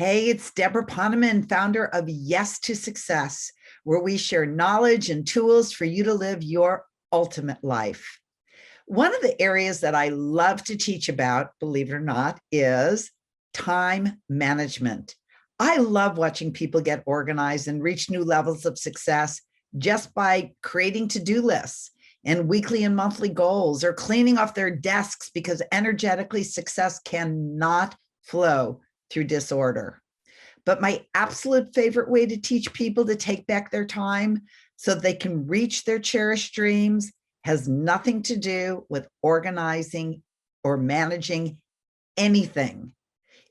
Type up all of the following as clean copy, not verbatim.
Hey, it's Deborah Poneman, founder of Yes to Success, where we share knowledge and tools for you to live your ultimate life. One of the areas that I love to teach about, believe it or not, is time management. I love watching people get organized and reach new levels of success just by creating to-do lists and weekly and monthly goals, or cleaning off their desks, because energetically success cannot flow through disorder. But my absolute favorite way to teach people to take back their time so they can reach their cherished dreams has nothing to do with organizing or managing anything.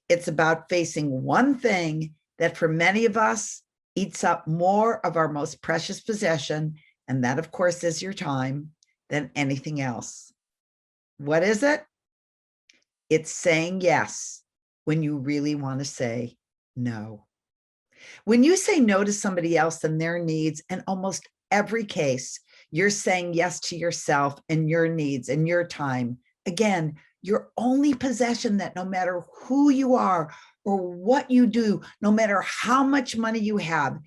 It's about facing one thing that for many of us eats up more of our most precious possession, and that, of course, is your time, than anything else. What is it? It's saying yes when you really want to say no. When you say no to somebody else and their needs, in almost every case, you're saying yes to yourself and your needs and your time. Again, your only possession that no matter who you are or what you do, no matter how much money you have,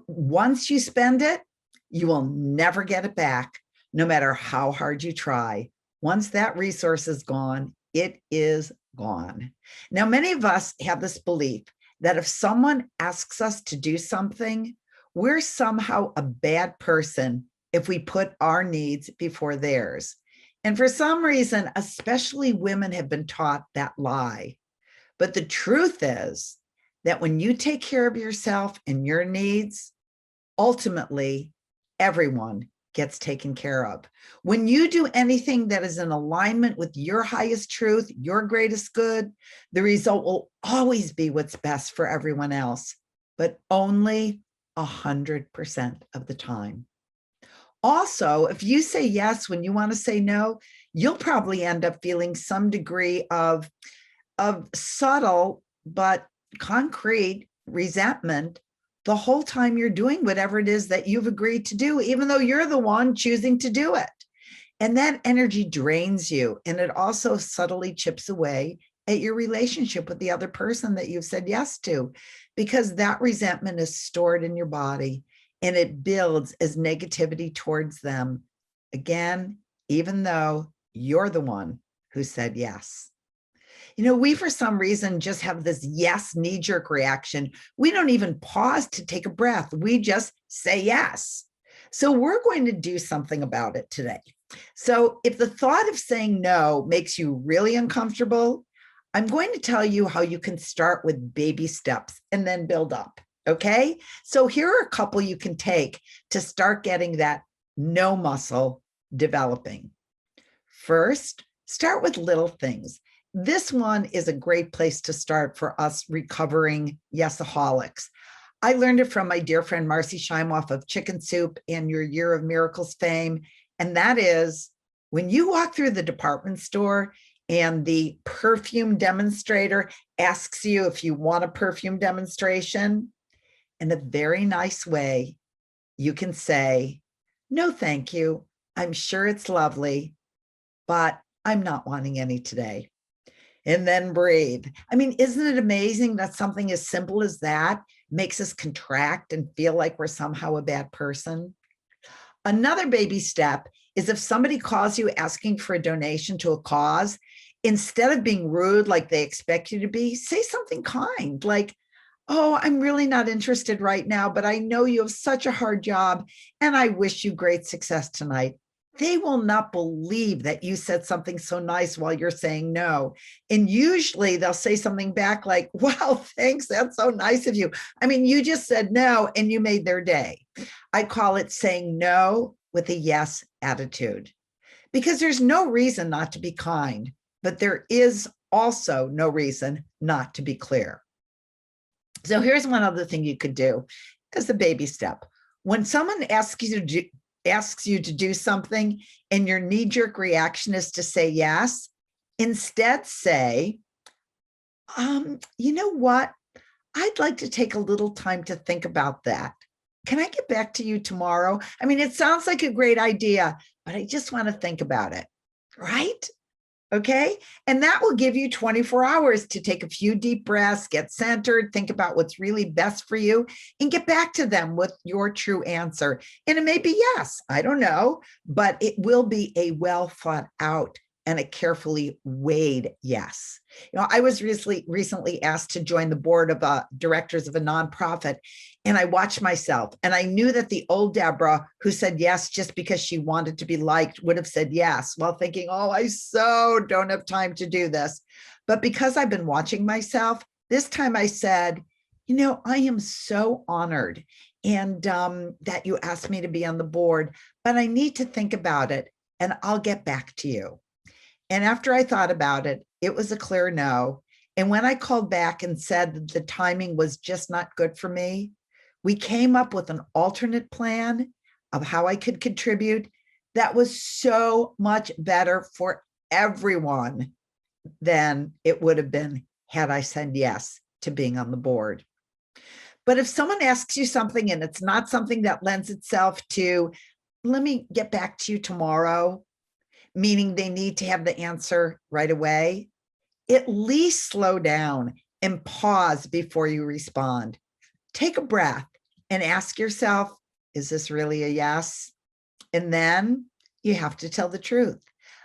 once you spend it, you will never get it back, no matter how hard you try. Once that resource is gone, it is gone. Now, many of us have this belief that if someone asks us to do something, we're somehow a bad person if we put our needs before theirs. And for some reason, especially women have been taught that lie. But the truth is that when you take care of yourself and your needs, ultimately, everyone gets taken care of. When you do anything that is in alignment with your highest truth, your greatest good, the result will always be what's best for everyone else, but only 100% of the time. Also, if you say yes when you want to say no, you'll probably end up feeling some degree of subtle but concrete resentment the whole time you're doing whatever it is that you've agreed to do, even though you're the one choosing to do it. And that energy drains you, and it also subtly chips away at your relationship with the other person that you've said yes to, because that resentment is stored in your body and it builds as negativity towards them. Again, even though you're the one who said yes. We, for some reason, just have this yes knee-jerk reaction. We don't even pause to take a breath. We just say yes. So we're going to do something about it today. So if the thought of saying no makes you really uncomfortable, I'm going to tell you how you can start with baby steps and then build up. Okay? So here are a couple you can take to start getting that no muscle developing. First, start with little things. This one is a great place to start for us recovering yesaholics. I learned it from my dear friend Marcy Shimoff of Chicken Soup and Your Year of Miracles fame. And that is, when you walk through the department store and the perfume demonstrator asks you if you want a perfume demonstration, in a very nice way, you can say, "No, thank you. I'm sure it's lovely, but I'm not wanting any today." And then breathe. I mean, isn't it amazing that something as simple as that makes us contract and feel like we're somehow a bad person? Another baby step is if somebody calls you asking for a donation to a cause, instead of being rude like they expect you to be, say something kind like, "Oh, I'm really not interested right now, but I know you have such a hard job and I wish you great success tonight." They will not believe that you said something so nice while you're saying no. And usually they'll say something back like, "Wow, thanks. That's so nice of you. I mean, you just said no and you made their day." I call it saying no with a yes attitude, because there's no reason not to be kind, but there is also no reason not to be clear. So here's one other thing you could do as a baby step. When someone asks you to do something and your knee-jerk reaction is to say yes, instead say, "You know what? I'd like to take a little time to think about that. Can I get back to you tomorrow? I mean, it sounds like a great idea, but I just want to think about it." Right? Okay. And that will give you 24 hours to take a few deep breaths, get centered, think about what's really best for you, and get back to them with your true answer. And it may be yes, I don't know, but it will be a well thought out and a carefully weighed yes. I was recently asked to join the board of directors of a nonprofit, and I watched myself, and I knew that the old Deborah, who said yes just because she wanted to be liked, would have said yes while thinking, oh, I so don't have time to do this. But because I've been watching myself, this time I said, I am so honored and that you asked me to be on the board, but I need to think about it and I'll get back to you. And after I thought about it, it was a clear no. And when I called back and said that the timing was just not good for me, we came up with an alternate plan of how I could contribute that was so much better for everyone than it would have been had I said yes to being on the board. But if someone asks you something and it's not something that lends itself to, let me get back to you tomorrow, meaning they need to have the answer right away, at least slow down and pause before you respond. Take a breath and ask yourself, is this really a yes? And then you have to tell the truth,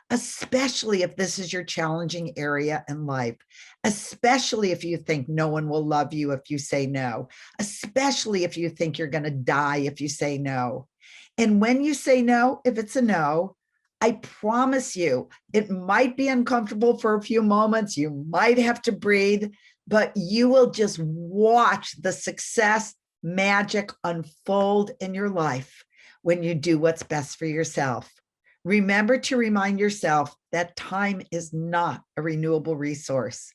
especially if this is your challenging area in life, especially if you think no one will love you if you say no, especially if you think you're going to die if you say no. And when you say no, if it's a no, I promise you, it might be uncomfortable for a few moments. You might have to breathe, but you will just watch the success magic unfold in your life when you do what's best for yourself. Remember to remind yourself that time is not a renewable resource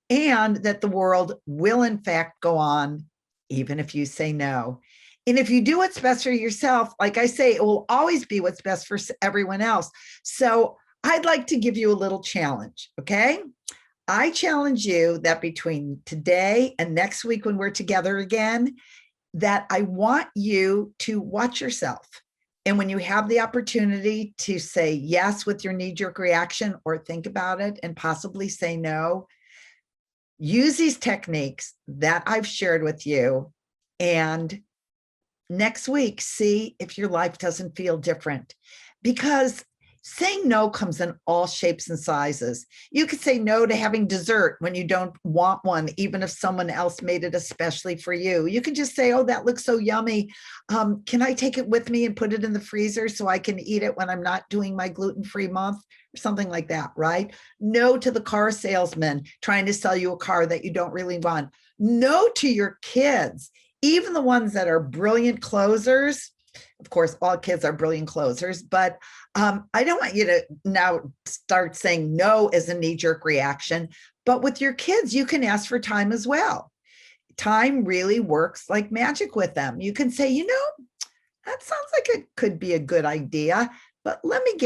and that the world will in fact go on even if you say no. And if you do what's best for yourself, like I say, it will always be what's best for everyone else. So I'd like to give you a little challenge, okay? I challenge you that between today and next week when we're together again, that I want you to watch yourself. And when you have the opportunity to say yes with your knee-jerk reaction or think about it and possibly say no, use these techniques that I've shared with you, and next week, see if your life doesn't feel different, because saying no comes in all shapes and sizes. You could say no to having dessert when you don't want one, even if someone else made it especially for you. You can just say, oh, that looks so yummy. Can I take it with me and put it in the freezer so I can eat it when I'm not doing my gluten-free month? Or something like that, right? No to the car salesman trying to sell you a car that you don't really want. No to your kids, even the ones that are brilliant closers. Of course, all kids are brilliant closers, but I don't want you to now start saying no as a knee-jerk reaction. But with your kids, you can ask for time as well. Time really works like magic with them. You can say, that sounds like it could be a good idea, but let me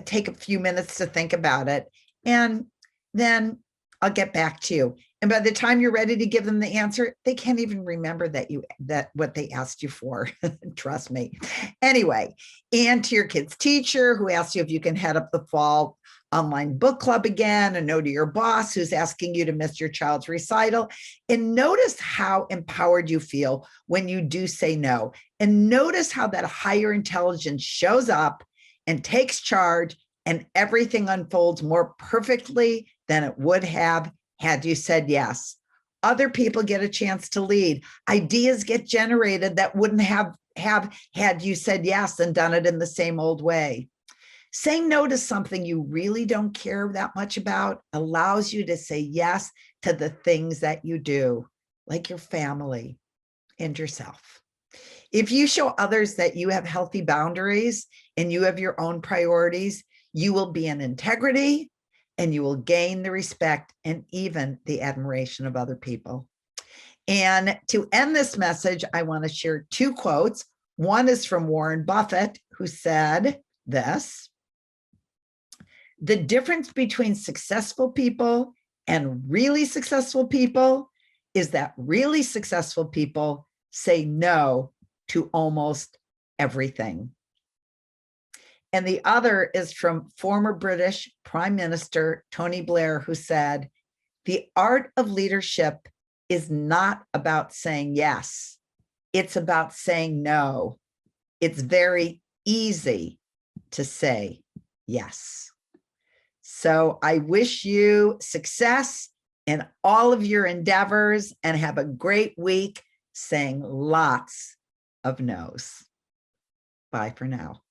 take a few minutes to think about it, and then I'll get back to you. And by the time you're ready to give them the answer, they can't even remember that what they asked you for. Trust me. Anyway, and to your kid's teacher who asked you if you can head up the fall online book club again, and no to your boss who's asking you to miss your child's recital. And notice how empowered you feel when you do say no. And notice how that higher intelligence shows up and takes charge, and everything unfolds more perfectly than it would have had you said yes. Other people get a chance to lead. Ideas get generated that wouldn't have had you said yes and done it in the same old way. Saying no to something you really don't care that much about allows you to say yes to the things that you do, like your family and yourself. If you show others that you have healthy boundaries and you have your own priorities, you will be in integrity, and you will gain the respect and even the admiration of other people. And to end this message, I want to share two quotes. One is from Warren Buffett, who said this: the difference between successful people and really successful people is that really successful people say no to almost everything. And the other is from former British Prime Minister Tony Blair, who said, "The art of leadership is not about saying yes. It's about saying no. It's very easy to say yes." So I wish you success in all of your endeavors and have a great week saying lots of no's. Bye for now.